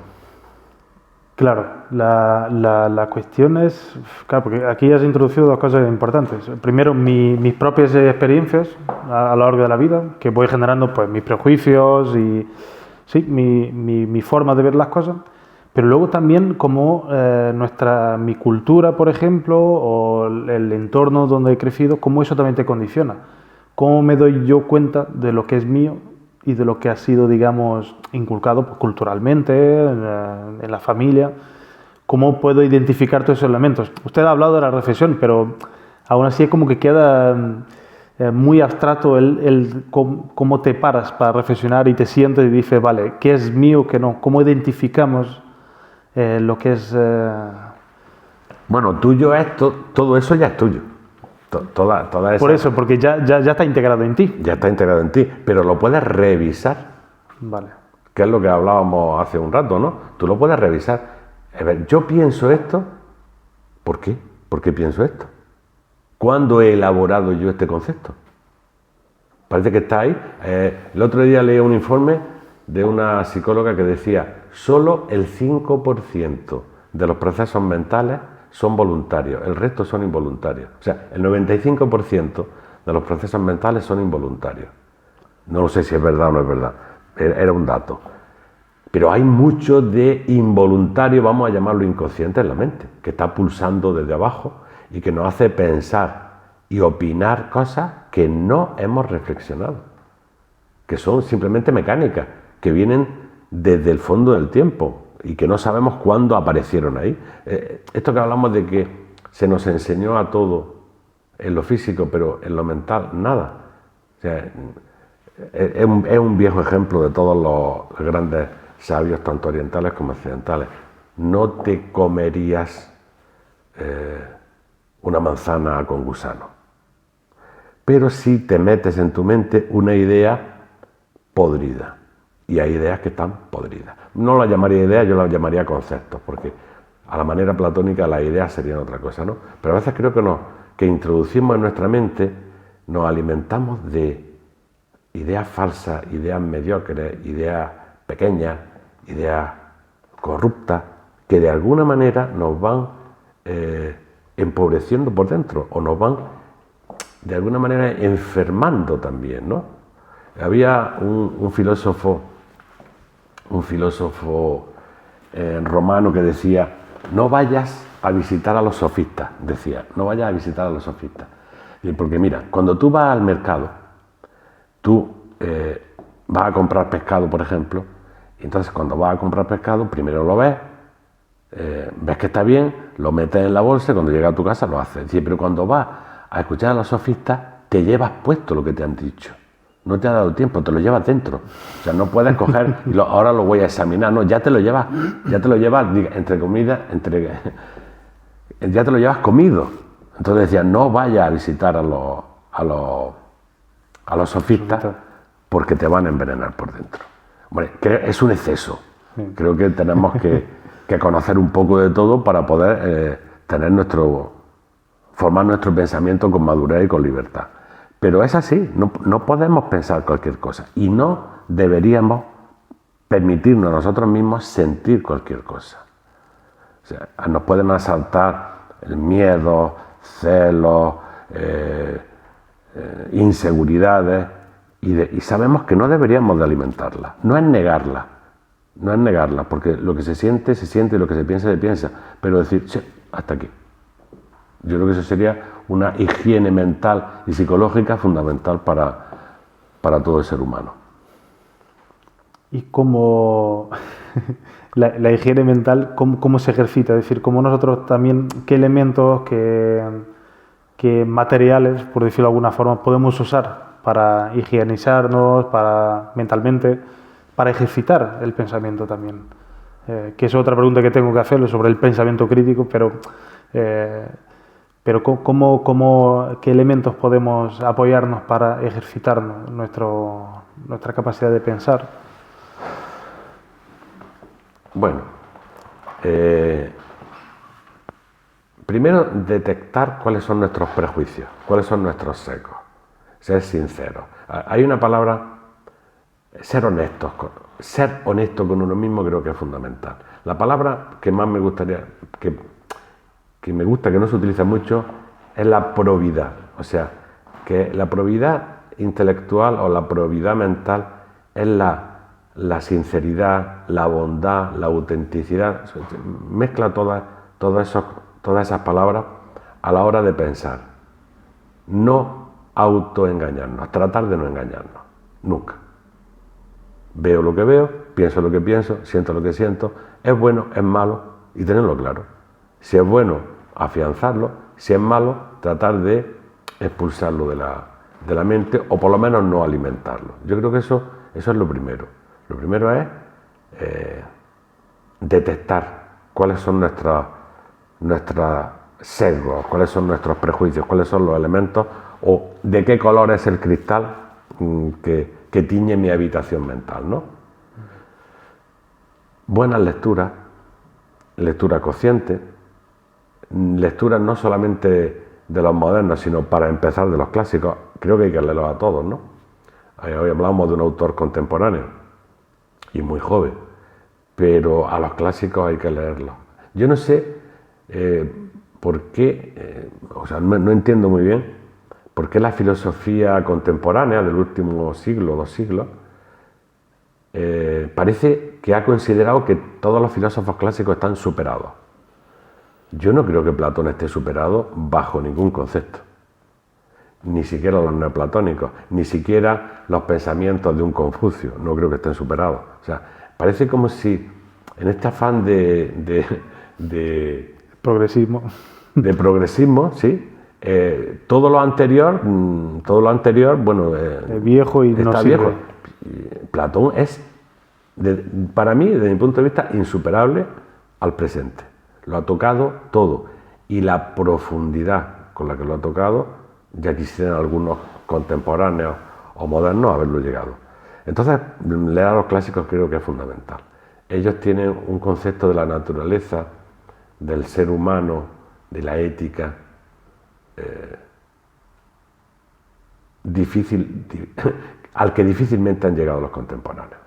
C: Claro, la cuestión es, claro, porque aquí has introducido dos cosas importantes. Primero, mis propias experiencias a lo largo de la vida, que voy generando pues mis prejuicios y sí, mi forma de ver las cosas, pero luego también como mi cultura, por ejemplo, o el entorno donde he crecido, cómo eso también te condiciona. Cómo me doy yo cuenta de lo que es mío y de lo que ha sido, digamos, inculcado pues, culturalmente, en la familia. ¿Cómo puedo identificar todos esos elementos? Usted ha hablado de la reflexión, pero aún así es como que queda muy abstracto cómo te paras para reflexionar y te sientes y dices, vale, ¿qué es mío, qué no? ¿Cómo identificamos lo que es...?
A: Bueno, tuyo es, todo eso ya es tuyo. Toda esa,
C: Por eso, porque ya está integrado en ti.
A: ya está integrado en ti, pero lo puedes revisar.
C: Vale.
A: Que es lo que hablábamos hace un rato, ¿no? Tú lo puedes revisar. A ver, yo pienso esto, ¿por qué? ¿Por qué pienso esto? ¿Cuándo he elaborado yo este concepto? Parece que está ahí. El otro día leí un informe de una psicóloga que decía, solo el 5% de los procesos mentales son voluntarios, el resto son involuntarios. O sea, el 95% de los procesos mentales son involuntarios. No lo sé si es verdad o no es verdad, era un dato. Pero hay mucho de involuntario, vamos a llamarlo inconsciente en la mente, que está pulsando desde abajo y que nos hace pensar y opinar cosas que no hemos reflexionado, que son simplemente mecánicas, que vienen desde el fondo del tiempo y que no sabemos cuándo aparecieron ahí. Esto que hablamos de que se nos enseñó a todo en lo físico, pero en lo mental nada. O sea, es un viejo ejemplo de todos los grandes sabios, tanto orientales como occidentales. No te comerías una manzana con gusano, pero sí te metes en tu mente una idea podrida. Y hay ideas que están podridas. No las llamaría ideas, yo las llamaría conceptos, porque a la manera platónica las ideas serían otra cosa, ¿no? Pero a veces creo que introducimos en nuestra mente, nos alimentamos de ideas falsas, ideas mediocres, ideas pequeñas, ideas corruptas, que de alguna manera nos van empobreciendo por dentro, o nos van de alguna manera enfermando también, ¿no? Había un filósofo romano que decía, no vayas a visitar a los sofistas, decía, no vayas a visitar a los sofistas. Porque mira, cuando tú vas al mercado, tú vas a comprar pescado, por ejemplo, y entonces cuando vas a comprar pescado, primero lo ves, ves que está bien, lo metes en la bolsa y cuando llega a tu casa lo haces. Pero cuando vas a escuchar a los sofistas, te llevas puesto lo que te han dicho. No te ha dado tiempo, te lo llevas dentro. O sea, no puedes coger y ahora lo voy a examinar. No, ya te lo llevas, entre comidas, ya te lo llevas comido. Entonces decía, no vayas a visitar a los sofistas porque te van a envenenar por dentro. Bueno, es un exceso. Creo que tenemos que conocer un poco de todo para poder formar nuestro pensamiento con madurez y con libertad. Pero es así, no podemos pensar cualquier cosa y no deberíamos permitirnos a nosotros mismos sentir cualquier cosa. O sea, nos pueden asaltar el miedo, celos, inseguridades y sabemos que no deberíamos de alimentarlas. No es negarlas, porque lo que se siente y lo que se piensa, pero decir, sí, hasta aquí. Yo creo que eso sería una higiene mental y psicológica fundamental para todo el ser humano.
C: Y cómo la higiene mental, cómo se ejercita, es decir, cómo nosotros también, qué elementos, qué materiales, por decirlo de alguna forma, podemos usar para higienizarnos, mentalmente, para ejercitar el pensamiento también. Que es otra pregunta que tengo que hacerle sobre el pensamiento crítico, pero ¿qué elementos podemos apoyarnos para ejercitar nuestra capacidad de pensar?
A: Bueno, Primero, detectar cuáles son nuestros prejuicios, cuáles son nuestros sesgos. Ser sinceros. Hay una palabra, ser honestos. Ser honesto con uno mismo creo que es fundamental. La palabra que más me gustaría, que me gusta, que no se utiliza mucho, es la probidad. O sea, que la probidad intelectual o la probidad mental es la sinceridad, la bondad, la autenticidad. Mezcla todas esas palabras a la hora de pensar. No autoengañarnos, tratar de no engañarnos, nunca. Veo lo que veo, pienso lo que pienso, siento lo que siento, es bueno, es malo, y tenerlo claro. Si es bueno, afianzarlo, si es malo, tratar de expulsarlo de la mente, o por lo menos no alimentarlo. Yo creo que eso es lo primero. Lo primero es detectar cuáles son nuestros sesgos, cuáles son nuestros prejuicios, cuáles son los elementos, o de qué color es el cristal que tiñe mi habitación mental, ¿no? Buenas lecturas, lectura consciente, lecturas no solamente de los modernos, sino para empezar de los clásicos. Creo que hay que leerlos a todos, ¿no? Hoy hablamos de un autor contemporáneo y muy joven, pero a los clásicos hay que leerlos. Yo no sé por qué, no entiendo muy bien por qué la filosofía contemporánea del último siglo, 2 siglos, parece que ha considerado que todos los filósofos clásicos están superados. Yo no creo que Platón esté superado bajo ningún concepto, ni siquiera los neoplatónicos, ni siquiera los pensamientos de un Confucio, no creo que estén superados. O sea, parece como si en este afán de
C: progresismo,
A: sí, todo lo anterior, bueno,
C: es viejo y
A: está
C: no
A: viejo.
C: Sirve.
A: Platón es, para mí, desde mi punto de vista, insuperable al presente. Lo ha tocado todo. Y la profundidad con la que lo ha tocado, ya quisieran algunos contemporáneos o modernos haberlo llegado. Entonces, leer a los clásicos creo que es fundamental. Ellos tienen un concepto de la naturaleza, del ser humano, de la ética, al que difícilmente han llegado los contemporáneos.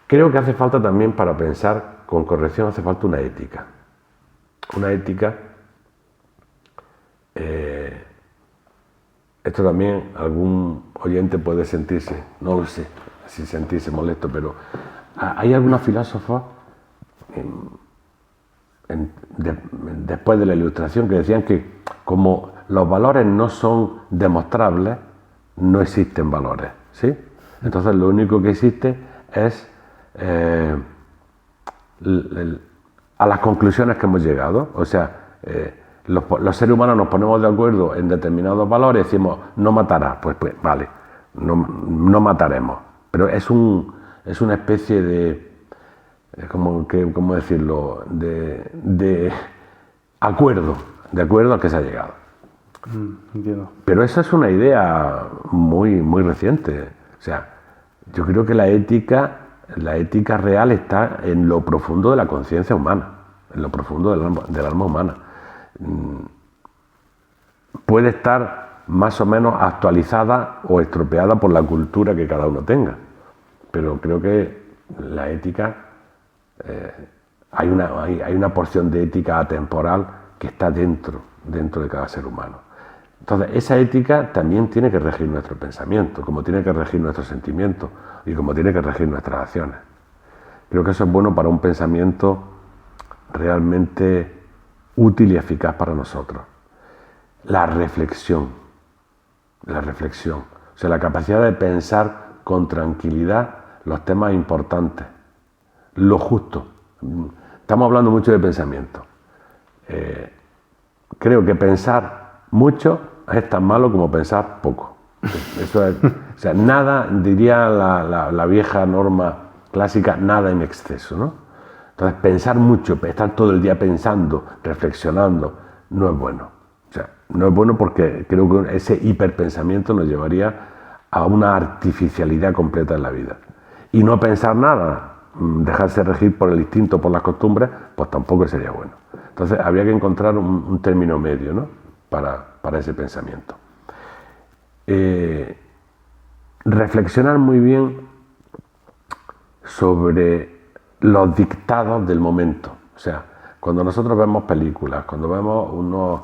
A: Creo que hace falta también, para pensar con corrección, hace falta una ética. Una ética, esto también algún oyente puede sentirse, no lo sé si sentirse molesto, pero hay algunos filósofos después de la Ilustración que decían que como los valores no son demostrables, no existen valores, ¿sí? Entonces lo único que existe es a las conclusiones que hemos llegado. O sea, los seres humanos nos ponemos de acuerdo en determinados valores y decimos no matarás, pues vale, no mataremos, pero es una especie de ¿cómo decirlo? De acuerdo al que se ha llegado.
C: Entiendo.
A: Pero esa es una idea muy, muy reciente. O sea, yo creo que la ética real está en lo profundo de la conciencia humana, en lo profundo del alma humana. Puede estar más o menos actualizada o estropeada por la cultura que cada uno tenga, pero creo que la ética, hay una porción de ética atemporal que está dentro de cada ser humano. Entonces, esa ética también tiene que regir nuestro pensamiento, como tiene que regir nuestros sentimientos y como tiene que regir nuestras acciones. Creo que eso es bueno para un pensamiento realmente útil y eficaz para nosotros. La reflexión, o sea, la capacidad de pensar con tranquilidad los temas importantes, lo justo. Estamos hablando mucho de pensamiento. Creo que pensar mucho es tan malo como pensar poco. Eso es, o sea, nada, diría la vieja norma clásica, nada en exceso, ¿no? Entonces, pensar mucho, estar todo el día pensando, reflexionando, no es bueno. O sea, no es bueno porque creo que ese hiperpensamiento nos llevaría a una artificialidad completa en la vida. Y no pensar nada, dejarse regir por el instinto, por las costumbres, pues tampoco sería bueno. Entonces habría que encontrar un término medio, ¿no? para ese pensamiento. Reflexionar muy bien sobre los dictados del momento. O sea, cuando nosotros vemos películas, cuando vemos un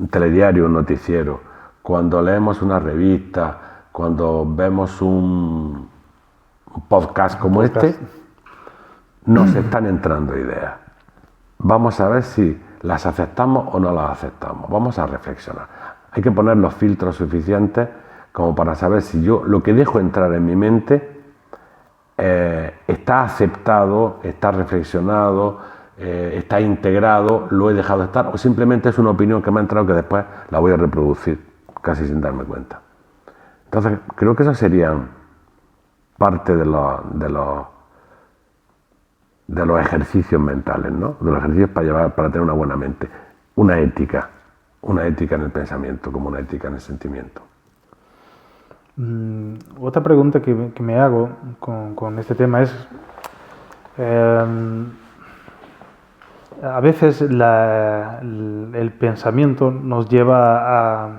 A: telediario, un noticiero, cuando leemos una revista, cuando vemos un podcast como este, nos están entrando ideas. Vamos a ver si las aceptamos o no las aceptamos. Vamos a reflexionar. Hay que poner los filtros suficientes como para saber si yo lo que dejo entrar en mi mente está aceptado, está reflexionado, está integrado, lo he dejado estar, o simplemente es una opinión que me ha entrado que después la voy a reproducir casi sin darme cuenta. Entonces creo que esas serían parte de los ejercicios mentales, ¿no? De los ejercicios para tener una buena mente. Una ética en el pensamiento como una ética en el sentimiento.
C: Otra pregunta que me hago con este tema es, a veces el pensamiento nos lleva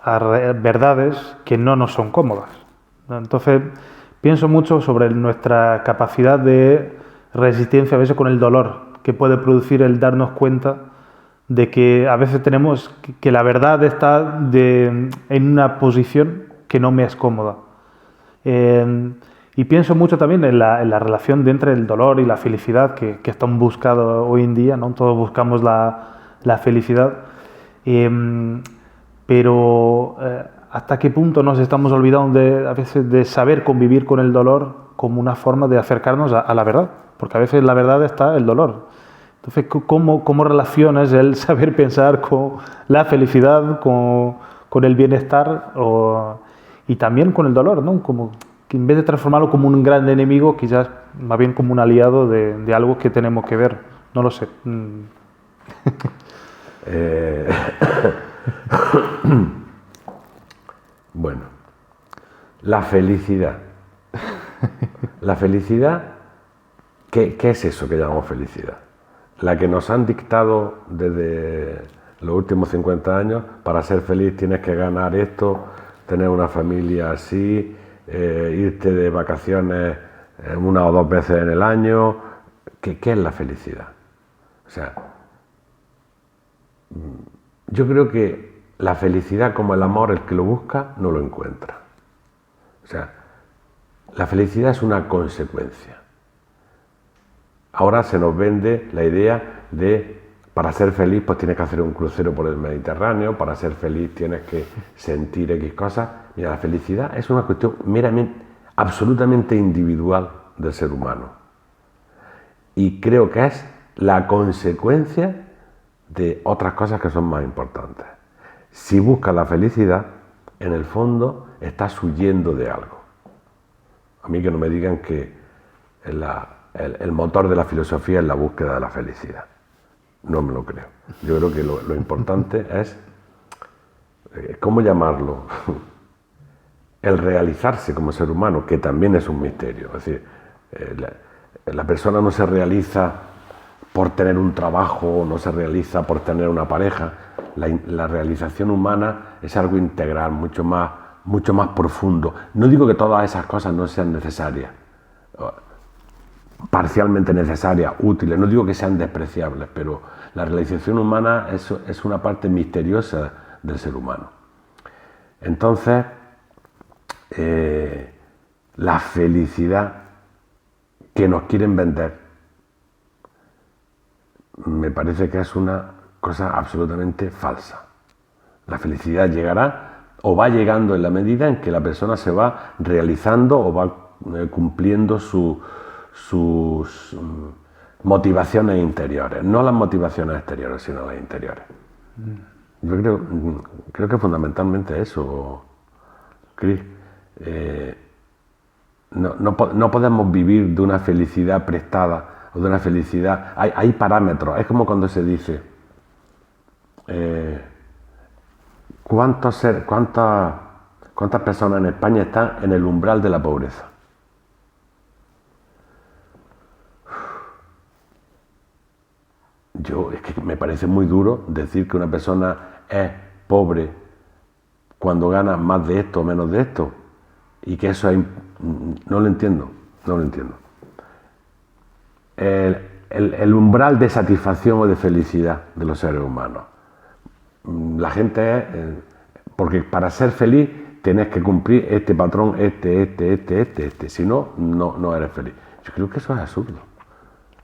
C: a verdades que no nos son cómodas. Entonces, pienso mucho sobre nuestra capacidad de resistencia a veces con el dolor que puede producir el darnos cuenta de que a veces tenemos que la verdad está en una posición que no me es cómoda. Y pienso mucho también en la relación entre el dolor y la felicidad que es tan buscado hoy en día, ¿no? Todos buscamos la felicidad, pero ¿hasta qué punto nos estamos olvidando a veces de saber convivir con el dolor como una forma de acercarnos a la verdad? Porque a veces la verdad está el dolor. Entonces, ¿cómo relacionas el saber pensar con la felicidad, con el bienestar y también con el dolor, ¿no? Como que en vez de transformarlo como un gran enemigo, quizás más bien como un aliado de algo que tenemos que ver. No lo sé.
A: Bueno, la felicidad. La felicidad, ¿qué es eso que llamamos felicidad? La que nos han dictado desde los últimos 50 años: para ser feliz tienes que ganar esto, tener una familia así, irte de vacaciones una o dos veces en el año. ¿Qué es la felicidad? O sea, yo creo que la felicidad, como el amor, el que lo busca no lo encuentra. O sea, la felicidad es una consecuencia. Ahora se nos vende la idea de, para ser feliz pues tienes que hacer un crucero por el Mediterráneo, para ser feliz tienes que sentir X cosas. Mira, la felicidad es una cuestión meramente, absolutamente individual del ser humano. Y creo que es la consecuencia de otras cosas que son más importantes. Si buscas la felicidad, en el fondo estás huyendo de algo. A mí que no me digan que el motor de la filosofía es la búsqueda de la felicidad. No me lo creo. Yo creo que lo importante es, ¿cómo llamarlo? El realizarse como ser humano, que también es un misterio. Es decir, la persona no se realiza por tener un trabajo, no se realiza por tener una pareja. La realización humana es algo integral, mucho más profundo. No digo que todas esas cosas no sean necesarias, parcialmente necesarias, útiles, no digo que sean despreciables, pero la realización humana es una parte misteriosa del ser humano. Entonces, la felicidad que nos quieren vender me parece que es una cosa absolutamente falsa. La felicidad llegará o va llegando en la medida en que la persona se va realizando o va cumpliendo sus motivaciones interiores, no las motivaciones exteriores, sino las interiores. Yo creo que fundamentalmente eso, Chris. No podemos vivir de una felicidad prestada o de una felicidad. Hay parámetros. Es como cuando se dice ¿cuántas personas en España están en el umbral de la pobreza? es que me parece muy duro decir que una persona es pobre cuando gana más de esto o menos de esto, y que eso es... No lo entiendo. El umbral de satisfacción o de felicidad de los seres humanos. La gente es... porque para ser feliz tienes que cumplir este patrón, si no, no eres feliz. Yo creo que eso es absurdo.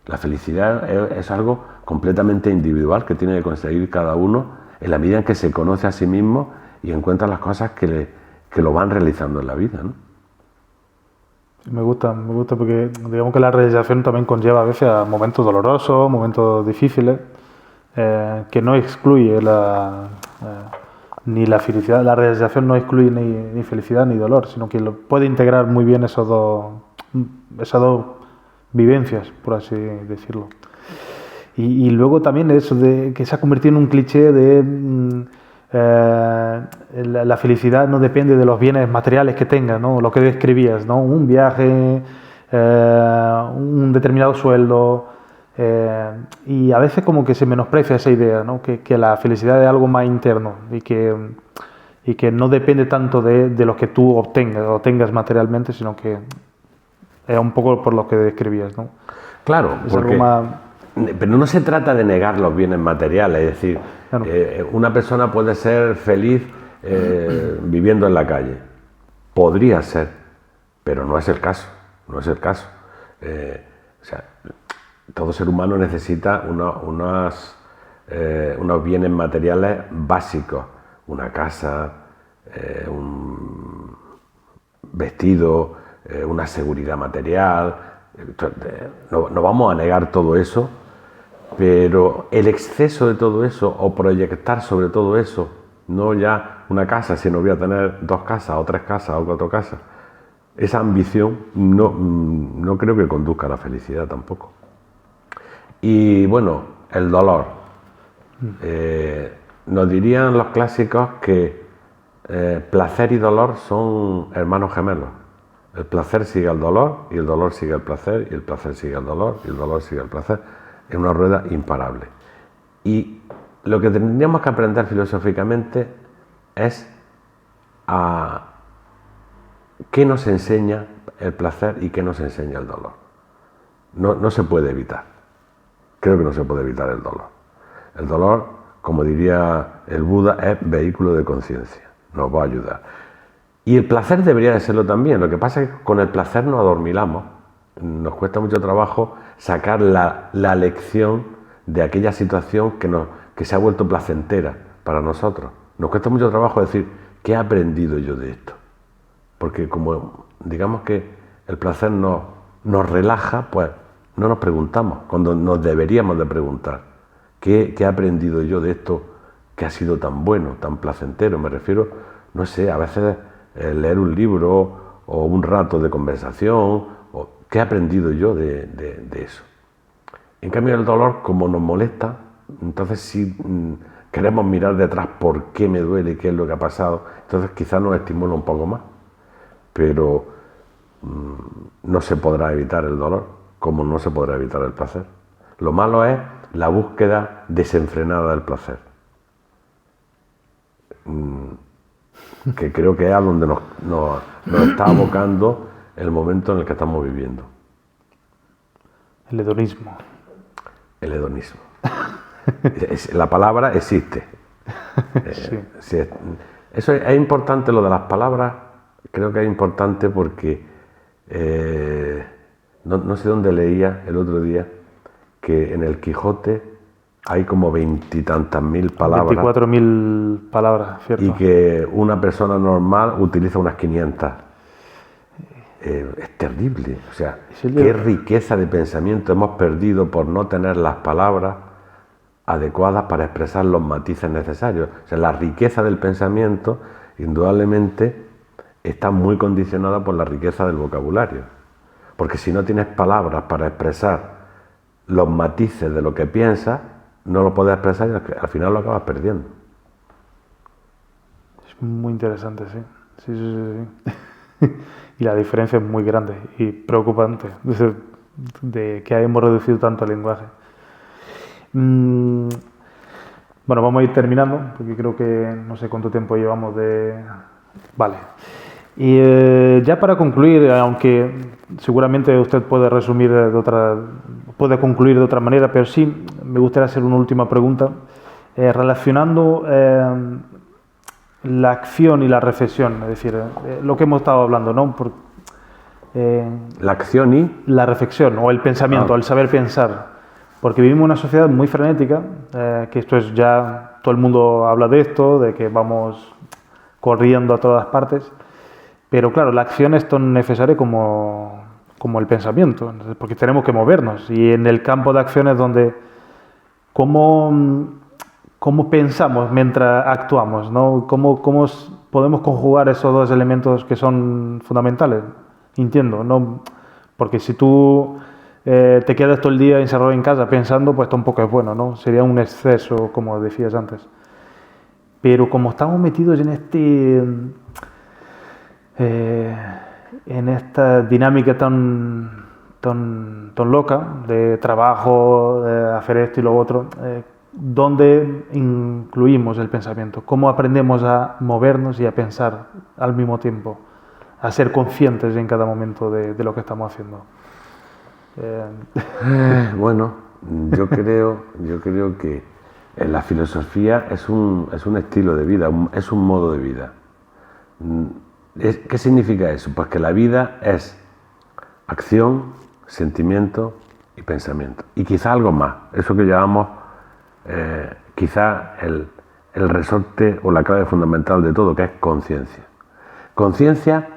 A: La felicidad es algo completamente individual que tiene que conseguir cada uno en la medida en que se conoce a sí mismo y encuentra las cosas que lo van realizando en la vida, ¿no?
C: Me gusta porque digamos que la realización también conlleva a veces a momentos dolorosos, momentos difíciles, que no excluye ni la felicidad. La realización no excluye ni felicidad ni dolor, sino que puede integrar muy bien esas dos vivencias, por así decirlo. Y luego también eso de que se ha convertido en un cliché de la felicidad no depende de los bienes materiales que tengas, ¿no? Lo que describías, ¿no? Un viaje, un determinado sueldo, y a veces como que se menosprecia esa idea, ¿no? Que la felicidad es algo más interno y que no depende tanto de lo que tú obtengas o tengas materialmente, sino que es un poco por lo que describías, ¿no?
A: Claro,
C: es algo más...
A: Pero no se trata de negar los bienes materiales, es decir, claro. Una persona puede ser feliz viviendo en la calle, podría ser, pero no es el caso, o sea, todo ser humano necesita unos bienes materiales básicos, una casa, un vestido, una seguridad material. No vamos a negar todo eso, pero el exceso de todo eso o proyectar sobre todo eso, no ya una casa, sino voy a tener 2 casas o 3 casas o 4 casas, esa ambición no creo que conduzca a la felicidad tampoco. Y bueno, el dolor. Nos dirían los clásicos que placer y dolor son hermanos gemelos. El placer sigue al dolor, y el dolor sigue al placer, y el placer sigue al dolor, y el dolor sigue al placer. Es una rueda imparable. Y lo que tendríamos que aprender filosóficamente es a qué nos enseña el placer y qué nos enseña el dolor. No se puede evitar. Creo que no se puede evitar el dolor. El dolor, como diría el Buda, es vehículo de conciencia. Nos va a ayudar. Y el placer debería de serlo también. Lo que pasa es que con el placer nos adormilamos. Nos cuesta mucho trabajo sacar la lección de aquella situación que se ha vuelto placentera para nosotros. Nos cuesta mucho trabajo decir, ¿qué he aprendido yo de esto? Porque como digamos que el placer nos relaja, pues no nos preguntamos, cuando nos deberíamos de preguntar, ¿qué he aprendido yo de esto que ha sido tan bueno, tan placentero? Me refiero, no sé, a veces leer un libro o un rato de conversación, o ¿qué he aprendido yo de eso? En cambio el dolor, como nos molesta, entonces si queremos mirar detrás por qué me duele y qué es lo que ha pasado, entonces quizás nos estimula un poco más, pero no se podrá evitar el dolor, como no se podrá evitar el placer. Lo malo es la búsqueda desenfrenada del placer, que creo que es a donde nos está abocando el momento en el que estamos viviendo.
C: El hedonismo.
A: El hedonismo. La palabra existe. Sí. Eso es importante, lo de las palabras, creo que es importante porque no sé dónde leía el otro día que en el Quijote hay como 20 y tantas mil palabras.
C: 24.000 palabras, ¿cierto?
A: Y que una persona normal utiliza unas 500. Es terrible. O sea, qué riqueza de pensamiento hemos perdido por no tener las palabras adecuadas para expresar los matices necesarios. O sea, la riqueza del pensamiento, indudablemente, está muy condicionada por la riqueza del vocabulario. Porque si no tienes palabras para expresar los matices de lo que piensas, no lo puedes expresar y al final lo acabas perdiendo.
C: Es muy interesante, sí. Sí. Y la diferencia es muy grande y preocupante de que hayamos reducido tanto el lenguaje. Mm, bueno, vamos a ir terminando, porque creo que no sé cuánto tiempo llevamos de... Vale. Y ya para concluir, aunque seguramente usted puede resumir puede concluir de otra manera, pero sí me gustaría hacer una última pregunta relacionando la acción y la reflexión, es decir, lo que hemos estado hablando, ¿no?
A: La acción y...
C: La reflexión o el pensamiento, el saber pensar. Porque vivimos en una sociedad muy frenética, que esto es ya, todo el mundo habla de esto, de que vamos corriendo a todas partes. Pero claro, la acción es tan necesaria como el pensamiento, porque tenemos que movernos. Y en el campo de acción es donde, ¿cómo pensamos mientras actuamos? ¿No? ¿Cómo podemos conjugar esos dos elementos que son fundamentales? Entiendo, ¿no? Porque si tú te quedas todo el día encerrado en casa pensando, pues tampoco es bueno, ¿no? Sería un exceso, como decías antes. Pero como estamos metidos en esta dinámica tan loca de trabajo, de hacer esto y lo otro, ¿dónde incluimos el pensamiento? ¿Cómo aprendemos a movernos y a pensar al mismo tiempo? A ser conscientes en cada momento de lo que estamos haciendo.
A: Bueno, yo creo que la filosofía es un estilo de vida, es un modo de vida. ¿Qué significa eso? Pues que la vida es acción, sentimiento y pensamiento. Y quizá algo más, eso que llamamos quizá el resorte o la clave fundamental de todo, que es conciencia. Conciencia,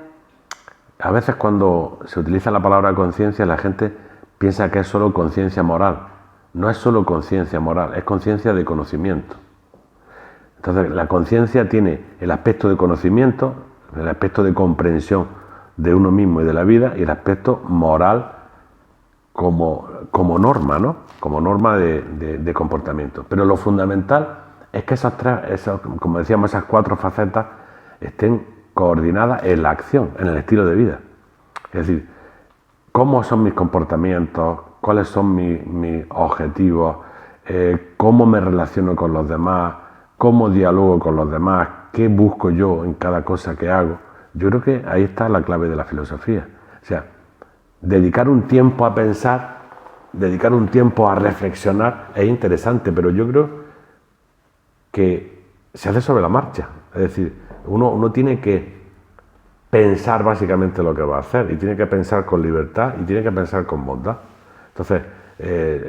A: a veces cuando se utiliza la palabra conciencia, la gente piensa que es solo conciencia moral. No es solo conciencia moral, es conciencia de conocimiento. Entonces, la conciencia tiene el aspecto de conocimiento, el aspecto de comprensión de uno mismo y de la vida, y el aspecto moral como norma, ¿no? Como norma de comportamiento. Pero lo fundamental es que como decíamos, esas cuatro facetas estén coordinadas en la acción, en el estilo de vida. Es decir, cómo son mis comportamientos, cuáles son mis objetivos, cómo me relaciono con los demás, cómo dialogo con los demás, qué busco yo en cada cosa que hago. Yo creo que ahí está la clave de la filosofía. O sea, dedicar un tiempo a pensar, dedicar un tiempo a reflexionar es interesante, pero yo creo que se hace sobre la marcha. Es decir, uno tiene que pensar básicamente lo que va a hacer, y tiene que pensar con libertad y tiene que pensar con bondad. Entonces,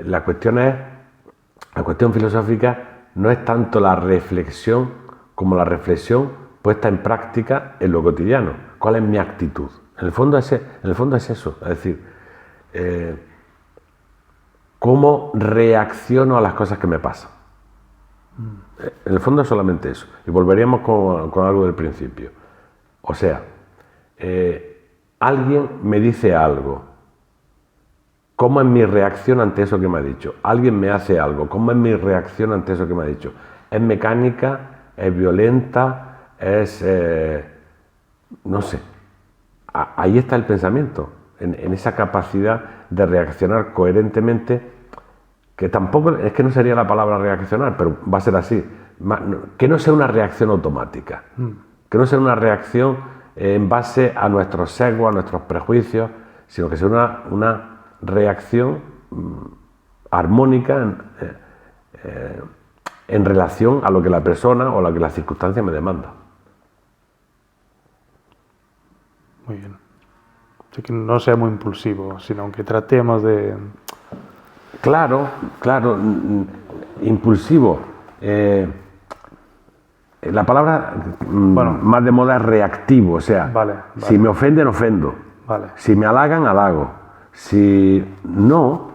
A: la cuestión filosófica no es tanto la reflexión como la reflexión puesta en práctica en lo cotidiano. ¿Cuál es mi actitud? En el fondo es eso, es decir, ¿cómo reacciono a las cosas que me pasan? En el fondo es solamente eso. Y volveríamos con algo del principio. O sea, alguien me dice algo. ¿Cómo es mi reacción ante eso que me ha dicho? Alguien me hace algo. ¿Cómo es mi reacción ante eso que me ha dicho? ¿Es mecánica? ¿Es violenta? ¿Es... no sé. Ahí está el pensamiento. En esa capacidad de reaccionar coherentemente, que tampoco, es que no sería la palabra reaccionar, pero va a ser así. Que no sea una reacción automática. Que no sea una reacción en base a nuestros sesgos, a nuestros prejuicios, sino que sea una reacción armónica en relación a lo que la persona o lo que la circunstancia me demanda.
C: Muy bien. Así que no seamos impulsivos, sino que tratemos de...
A: Claro, impulsivo. La palabra más de moda es reactivo, o sea,
C: vale.
A: Si me ofenden, ofendo.
C: Vale.
A: Si me halagan, halago. Si no.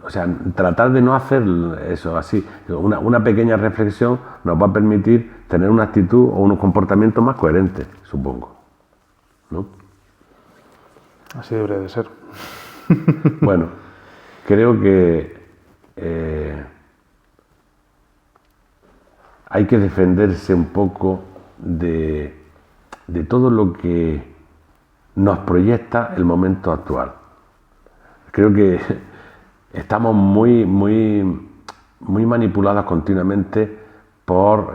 A: O sea, tratar de no hacer eso así. Una pequeña reflexión nos va a permitir tener una actitud o un comportamiento más coherente, supongo. ¿No?
C: Así debería de ser.
A: Bueno, creo que hay que defenderse un poco de todo lo que nos proyecta el momento actual. Creo que estamos muy manipulados continuamente por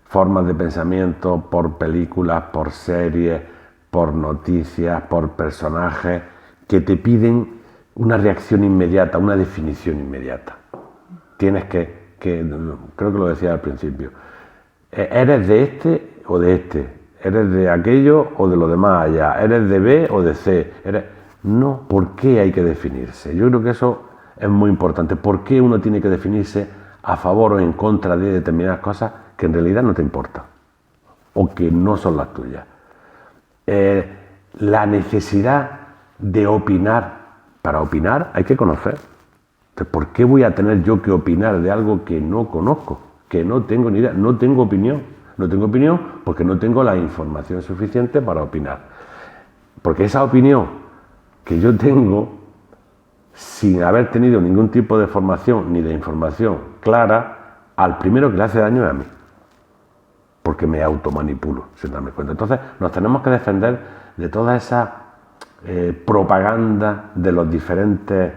A: formas de pensamiento, por películas, por series, por noticias, por personajes que te piden una reacción inmediata, una definición inmediata. Tienes que creo que lo decía al principio, ¿eres de este o de este? ¿Eres de aquello o de lo demás allá? ¿Eres de B o de C? No, ¿por qué hay que definirse? Yo creo que eso es muy importante. ¿Por qué uno tiene que definirse a favor o en contra de determinadas cosas que en realidad no te importan o que no son las tuyas? La necesidad de opinar. Para opinar hay que conocer. Entonces, ¿por qué voy a tener yo que opinar de algo que no conozco, que no tengo ni idea? No tengo opinión. No tengo opinión porque no tengo la información suficiente para opinar. Porque esa opinión que yo tengo, sin haber tenido ningún tipo de formación ni de información clara, al primero que le hace daño es a mí. Porque me automanipulo, sin darme cuenta. Entonces, nos tenemos que defender de toda esa propaganda de los diferentes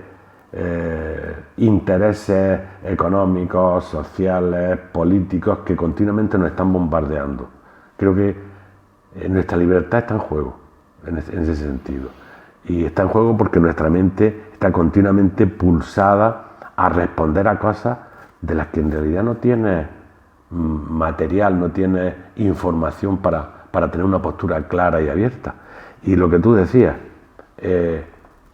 A: intereses económicos, sociales, políticos que continuamente nos están bombardeando. Creo que nuestra libertad está en juego en ese sentido, y está en juego porque nuestra mente está continuamente pulsada a responder a cosas de las que en realidad no tiene material, no tiene información para tener una postura clara y abierta. Y lo que tú decías,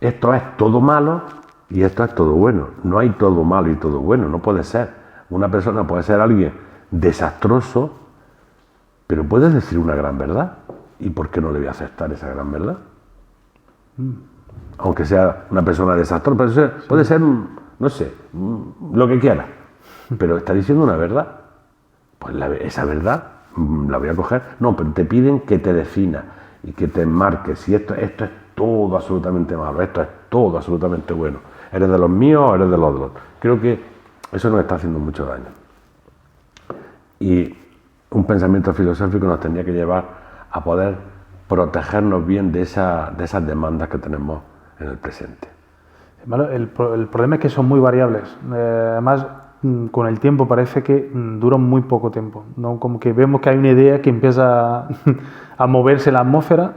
A: esto es todo malo y esto es todo bueno. No hay todo malo y todo bueno, no puede ser. Una persona puede ser alguien desastroso, pero puede decir una gran verdad. ¿Y por qué no le voy a aceptar esa gran verdad? Aunque sea una persona desastrosa, puede ser, no sé, lo que quiera, pero está diciendo una verdad. Pues esa verdad la voy a coger. No, pero te piden que te definas y que te enmarques. Y esto es todo absolutamente malo, esto es todo absolutamente bueno. ¿Eres de los míos o eres de los otros? Creo que eso nos está haciendo mucho daño. Y un pensamiento filosófico nos tendría que llevar a poder protegernos bien de esas demandas que tenemos en el presente.
C: El problema es que son muy variables. Además, con el tiempo parece que duran muy poco tiempo, ¿no? Como que vemos que hay una idea que empieza a moverse en la atmósfera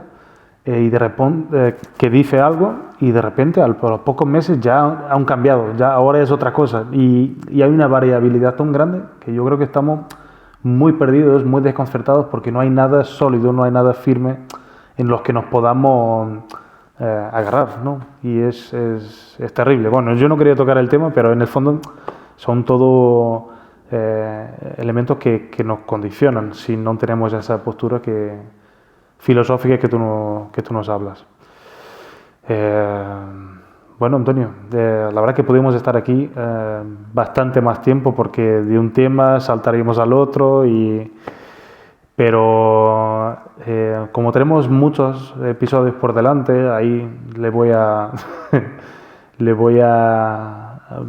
C: y de repente que dice algo y de repente a los pocos meses ya han cambiado, ya ahora es otra cosa y hay una variabilidad tan grande que yo creo que estamos muy perdidos, muy desconcertados porque no hay nada sólido, no hay nada firme en los que nos podamos agarrar, ¿no? Y es terrible. Bueno, yo no quería tocar el tema, pero en el fondo son todo elementos que nos condicionan si no tenemos esa postura filosófica que tú nos hablas. Bueno, Antonio, la verdad que pudimos estar aquí bastante más tiempo porque de un tema saltaríamos al otro, pero como tenemos muchos episodios por delante, ahí lo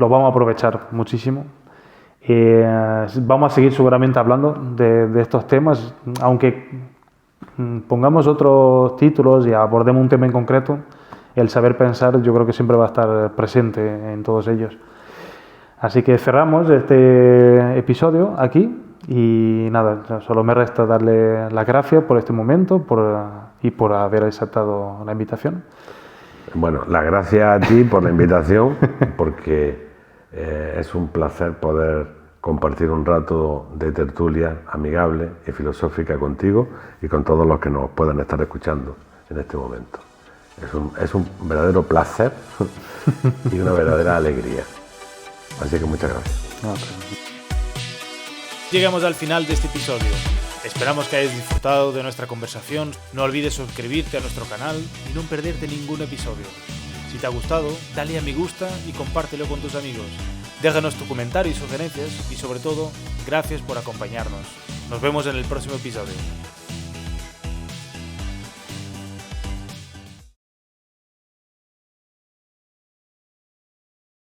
C: vamos a aprovechar muchísimo. Vamos a seguir seguramente hablando de estos temas, aunque pongamos otros títulos y abordemos un tema en concreto, el saber pensar yo creo que siempre va a estar presente en todos ellos. Así que cerramos este episodio aquí y nada, solo me resta darle las gracias por este momento y por haber aceptado la invitación.
A: Bueno, las gracias a ti por la invitación, porque es un placer poder compartir un rato de tertulia amigable y filosófica contigo y con todos los que nos puedan estar escuchando en este momento. Es un verdadero placer y una verdadera alegría. Así que muchas gracias.
B: Llegamos al final de este episodio. Esperamos que hayas disfrutado de nuestra conversación. No olvides suscribirte a nuestro canal y no perderte ningún episodio. Si te ha gustado, dale a me gusta y compártelo con tus amigos. Déjanos tu comentario y sugerencias y sobre todo, gracias por acompañarnos. Nos vemos en el próximo episodio.